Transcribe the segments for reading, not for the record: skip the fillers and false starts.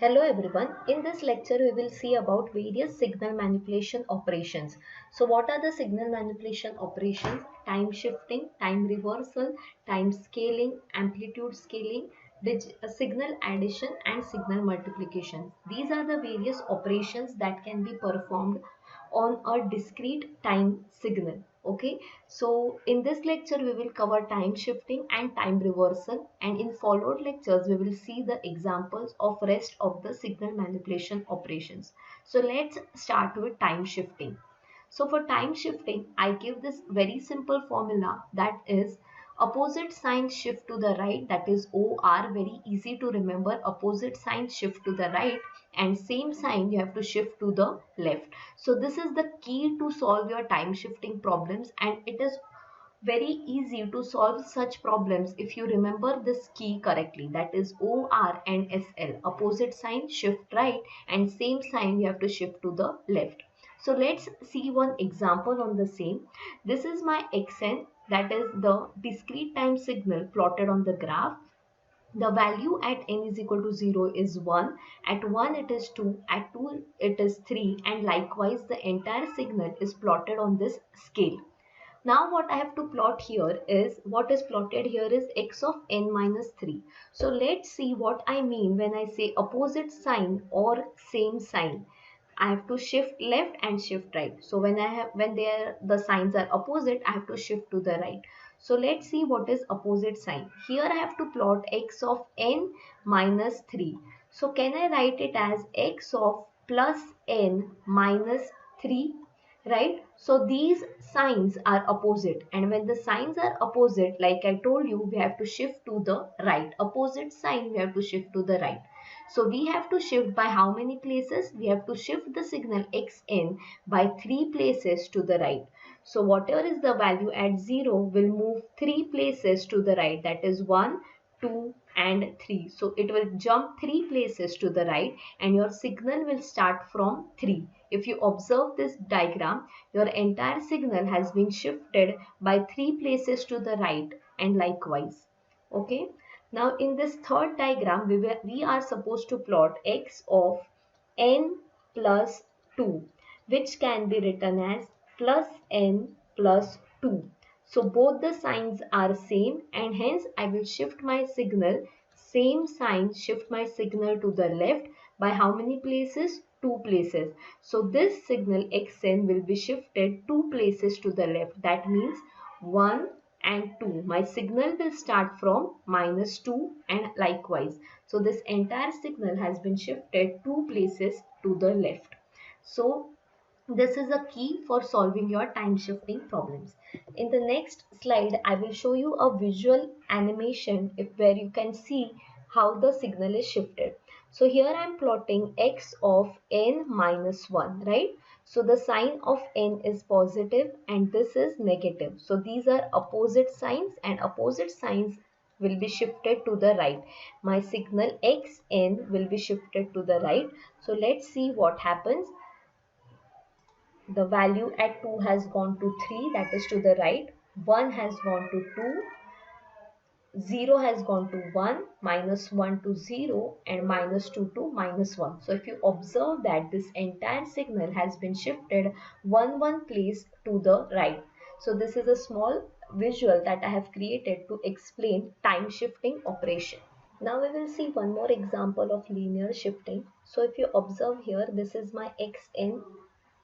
Hello everyone. In this lecture we will see about various signal manipulation operations. So what are the signal manipulation operations? Time shifting, time reversal, time scaling, amplitude scaling, signal addition and signal multiplication. These are the various operations that can be performed on a discrete time signal. Okay, so in this lecture we will cover time shifting and time reversal, and in followed lectures we will see the examples of rest of the signal manipulation operations. So let's start with time shifting. So for time shifting, I give this very simple formula, that is opposite sign shift to the right, that is OR, very easy to remember. Opposite sign shift to the right and same sign you have to shift to the left. So this is the key to solve your time shifting problems, and it is very easy to solve such problems if you remember this key correctly, that is OR and SL, opposite sign shift right and same sign you have to shift to the left. So let's see one example on the same. This is my xn, that is the discrete time signal plotted on the graph. The value at n is equal to 0 is 1, at 1 it is 2, at 2 it is 3, and likewise the entire signal is plotted on this scale. Now what I have to plot here is, what is plotted here is x of n minus 3. So let's see what I mean when I say opposite sign or same sign. I have to shift left and shift right. So when the signs are opposite, I have to shift to the right. So let's see what is opposite sign. Here I have to plot x of n minus 3. So can I write it as x of plus n minus 3? Right? So these signs are opposite, and when the signs are opposite, like I told you, we have to shift to the right. Opposite sign, we have to shift to the right. So we have to shift by how many places? We have to shift the signal xn by 3 places to the right. So whatever is the value at 0 will move 3 places to the right, that is 1, 2 and 3. So it will jump 3 places to the right and your signal will start from 3. If you observe this diagram, your entire signal has been shifted by 3 places to the right and likewise. Okay. Now in this third diagram, we are supposed to plot x of n plus 2, which can be written as plus n plus 2. So both the signs are same, and hence I will shift my signal, same sign, shift my signal to the left by how many places? 2 places. So this signal xn will be shifted 2 places to the left. That means 1 and 2. My signal will start from minus 2 and likewise. So this entire signal has been shifted 2 places to the left. So this is a key for solving your time shifting problems. In the next slide, I will show you a visual animation where you can see how the signal is shifted. So here I am plotting x of n minus 1, right? So the sign of n is positive and this is negative. So these are opposite signs, and opposite signs will be shifted to the right. My signal xn will be shifted to the right. So let's see what happens. The value at 2 has gone to 3, that is to the right. 1 has gone to 2. 0 has gone to 1, minus 1 to 0, and minus 2 to minus 1. So if you observe that this entire signal has been shifted one place to the right. So this is a small visual that I have created to explain time shifting operation. Now we will see one more example of linear shifting. So if you observe here, this is my xn,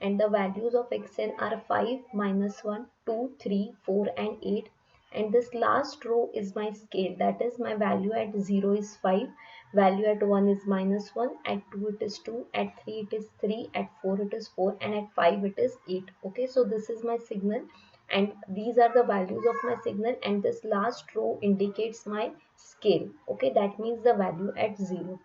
and the values of xn are 5, minus 1, 2, 3, 4 and 8, and this last row is my scale, that is my value at 0 is 5, value at 1 is minus 1, at 2 it is 2, at 3 it is 3, at 4 it is 4, and at 5 it is 8. Okay, so this is my signal and these are the values of my signal, and this last row indicates my scale. Okay, that means the value at 0.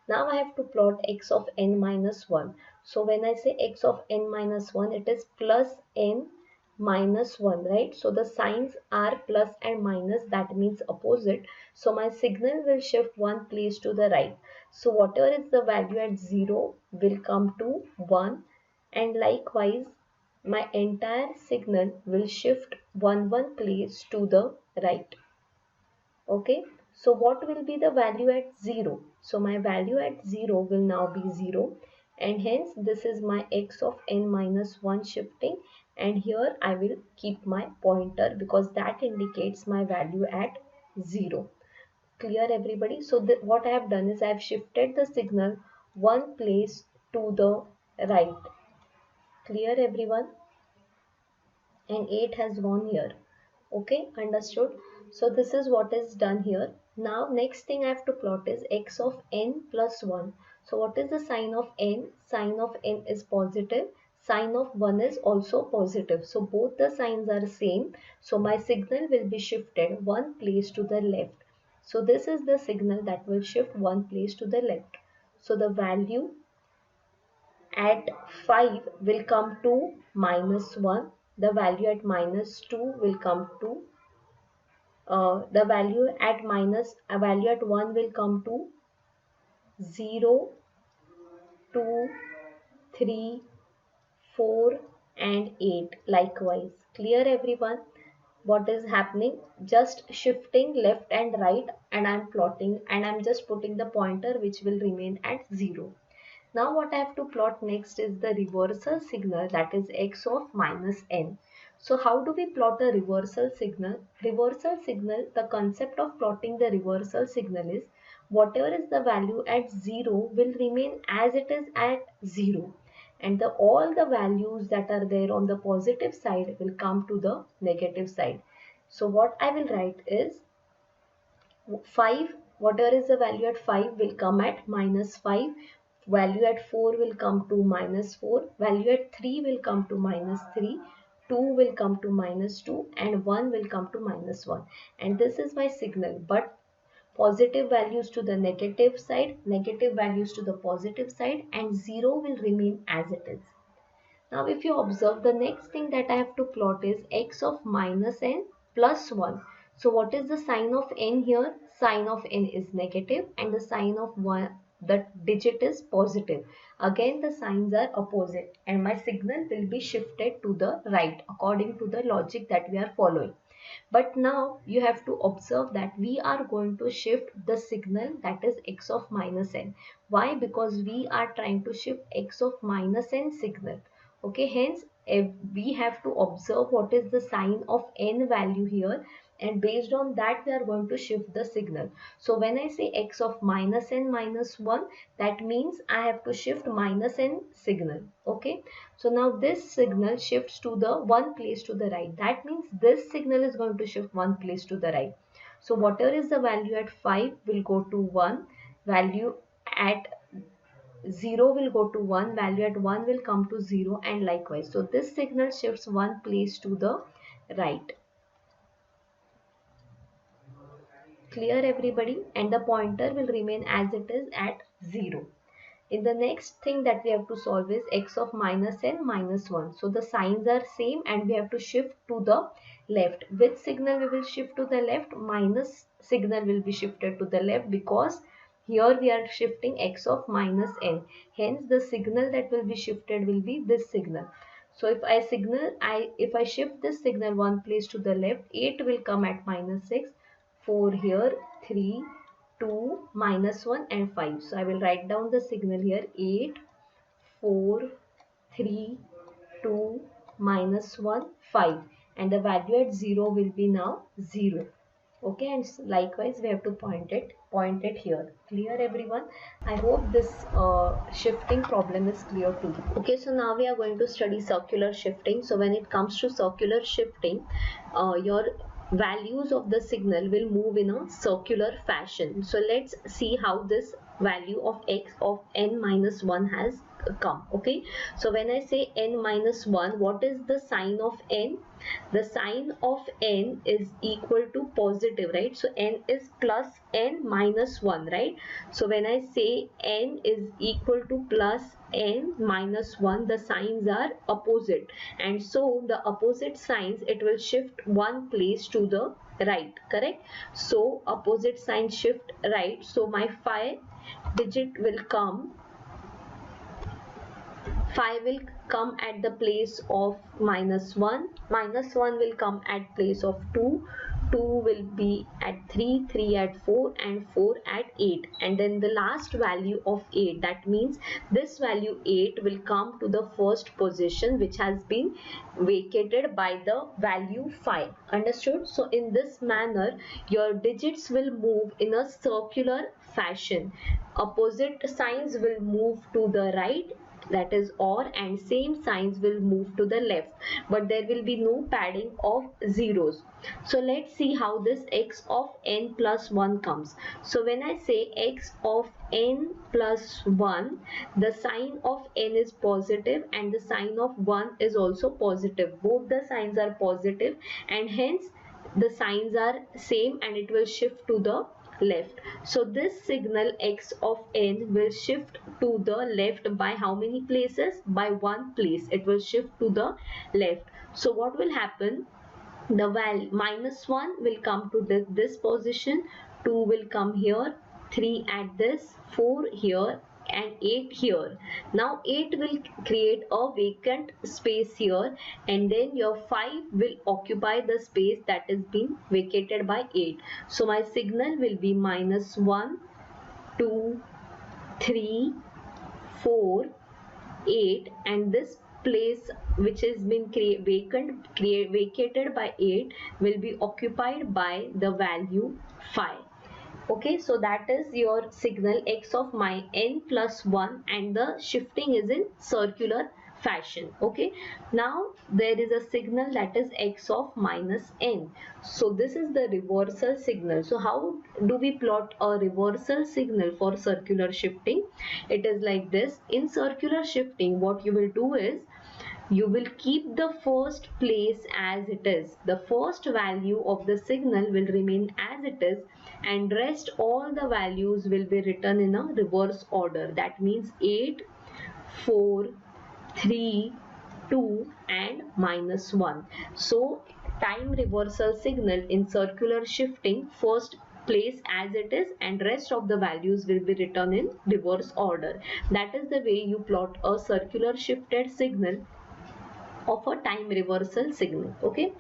Now I have to plot x of n minus 1. So when I say x of n minus 1, it is plus n minus 1, right? So the signs are plus and minus, that means opposite. So my signal will shift one place to the right. So whatever is the value at 0 will come to 1, and likewise my entire signal will shift one place to the right. Okay, So what will be the value at 0? So my value at 0 will now be 0, and hence this is my x of n minus 1 shifting, and here I will keep my pointer because that indicates my value at 0. Clear everybody? So what I have done is I have shifted the signal one place to the right. Clear everyone? And 8 has gone here. Okay, understood? So this is what is done here. Now next thing I have to plot is x of n plus 1. So what is the sign of n? Sign of n is positive. Sign of 1 is also positive. So both the signs are same. So my signal will be shifted one place to the left. So this is the signal that will shift one place to the left. So the value at 5 will come to minus 1. The value at minus 2 will come to the value at minus a value at 1 will come to 0, 2, 3, 4 and 8 likewise. Clear everyone? What is happening? Just shifting left and right, and I'm plotting, and I'm just putting the pointer which will remain at 0. Now what I have to plot next is the reversal signal, that is x of minus n. So how do we plot a reversal signal? Reversal signal, the concept of plotting the reversal signal is whatever is the value at 0 will remain as it is at 0, and all the values that are there on the positive side will come to the negative side. So what I will write is 5, whatever is the value at 5 will come at minus 5, value at 4 will come to minus 4, value at 3 will come to minus 3, 2 will come to minus 2 and 1 will come to minus 1, and this is my signal. But positive values to the negative side, negative values to the positive side, and 0 will remain as it is. Now if you observe, the next thing that I have to plot is x of minus n plus 1. So what is the sign of n here? Sign of n is negative and the sign of 1, the digit is positive. Again the signs are opposite and my signal will be shifted to the right according to the logic that we are following. But now you have to observe that we are going to shift the signal, that is x of minus n. Why? Because we are trying to shift x of minus n signal. Okay, hence we have to observe what is the sign of n value here, and based on that we are going to shift the signal. So when I say x of minus n minus 1, that means I have to shift minus n signal. Okay, so now this signal shifts to the one place to the right. That means this signal is going to shift one place to the right. So whatever is the value at 5 will go to 1, value at 0 will go to 1, value at 1 will come to 0, and likewise. So this signal shifts one place to the right. Clear everybody? And the pointer will remain as it is at 0. In the next thing that we have to solve is x of minus n minus 1. So the signs are same and we have to shift to the left. Which signal we will shift to the left? Minus signal will be shifted to the left because here we are shifting x of minus n. Hence the signal that will be shifted will be this signal. So if I shift this signal one place to the left, 8 will come at minus 6, 4 here, 3, 2, minus 1 and 5. So I will write down the signal here: 8, 4, 3, 2, minus 1, 5, and the value at 0 will be now 0. Okay, and likewise we have to point it here. Clear everyone? I hope this shifting problem is clear to you. Okay, so now we are going to study circular shifting. So when it comes to circular shifting, your values of the signal will move in a circular fashion. So let's see how this value of x of n minus 1 has come. Okay, so when I say n minus 1, what is the sign of n? The sign of n is equal to positive, right? So n is plus n minus 1, right? So when I say n is equal to plus n minus 1, the signs are opposite, and so the opposite signs, it will shift one place to the right, correct? So opposite sign shift right, so my 5 digit will come, 5 will come at the place of minus 1, minus 1 will come at place of 2, 2 will be at 3, 3 at 4 and 4 at 8, and then the last value of 8, that means this value 8 will come to the first position which has been vacated by the value 5. Understood? So in this manner your digits will move in a circular fashion. Opposite signs will move to the right, that is OR, and same signs will move to the left, but there will be no padding of zeros. So let's see how this x of n plus 1 comes. So when I say x of n plus 1, the sign of n is positive and the sign of 1 is also positive. Both the signs are positive and hence the signs are same and it will shift to the left. So this signal x of n will shift to the left by how many places? By one place. It will shift to the left. So what will happen? The value -1 will come to this position, 2 will come here, 3 at this, 4 here and 8 here. Now 8 will create a vacant space here, and then your 5 will occupy the space that is being vacated by 8. So my signal will be -1, 2, 3, 4, 8, and this place which has been vacated by 8 will be occupied by the value 5. Okay, so that is your signal x of my n plus 1, and the shifting is in circular fashion. Okay, now there is a signal that is x of minus n. So this is the reversal signal. So how do we plot a reversal signal for circular shifting? It is like this. In circular shifting, what you will do is you will keep the first place as it is. The first value of the signal will remain as it is, and rest all the values will be written in a reverse order. That means 8, 4, 3, 2 and -1. So time reversal signal in circular shifting, first place as it is and rest of the values will be written in reverse order. That is the way you plot a circular shifted signal of a time reversal signal. Okay,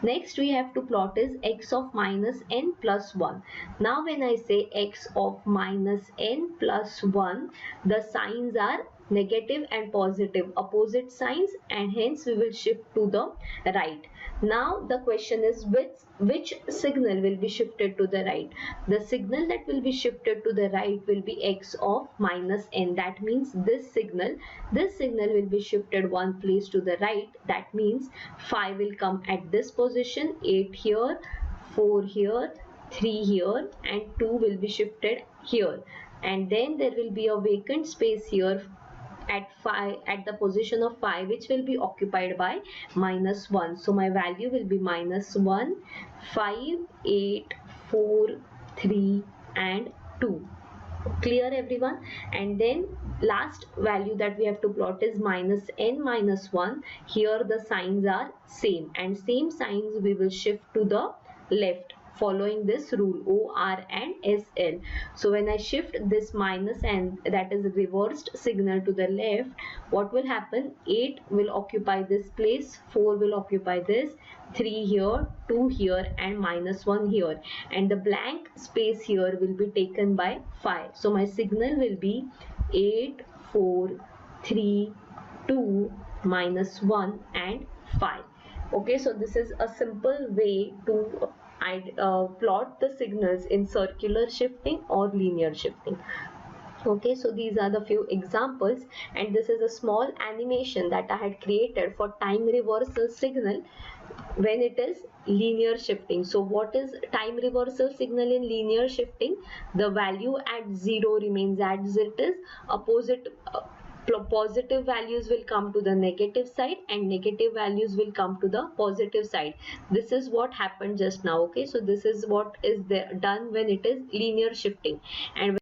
next we have to plot is x of minus n plus 1. Now when I say x of minus n plus 1, the signs are negative and positive, opposite signs, and hence we will shift to the right. Now the question is which signal will be shifted to the right? The signal that will be shifted to the right will be x of minus n. That means this signal will be shifted one place to the right. That means 5 will come at this position, 8 here, 4 here, 3 here and 2 will be shifted here, and then there will be a vacant space here at the position of 5, which will be occupied by -1. So my value will be -1, 5, 8, 4, 3 and 2. Clear everyone? And then last value that we have to plot is -n minus 1. Here the signs are same, and same signs we will shift to the left following this rule O, R and SL. So when I shift this minus n, that is reversed signal, to the left, what will happen? 8 will occupy this place, 4 will occupy this, 3 here, 2 here and -1 here, and the blank space here will be taken by 5. So my signal will be 8, 4, 3, 2, -1 and 5. Okay, so this is a simple way to plot the signals in circular shifting or linear shifting. Okay, so these are the few examples, and this is a small animation that I had created for time reversal signal when it is linear shifting. So what is time reversal signal in linear shifting? The value at 0 remains as it is, positive values will come to the negative side and negative values will come to the positive side. This is what happened just now. Okay, so this is what is done when it is linear shifting, and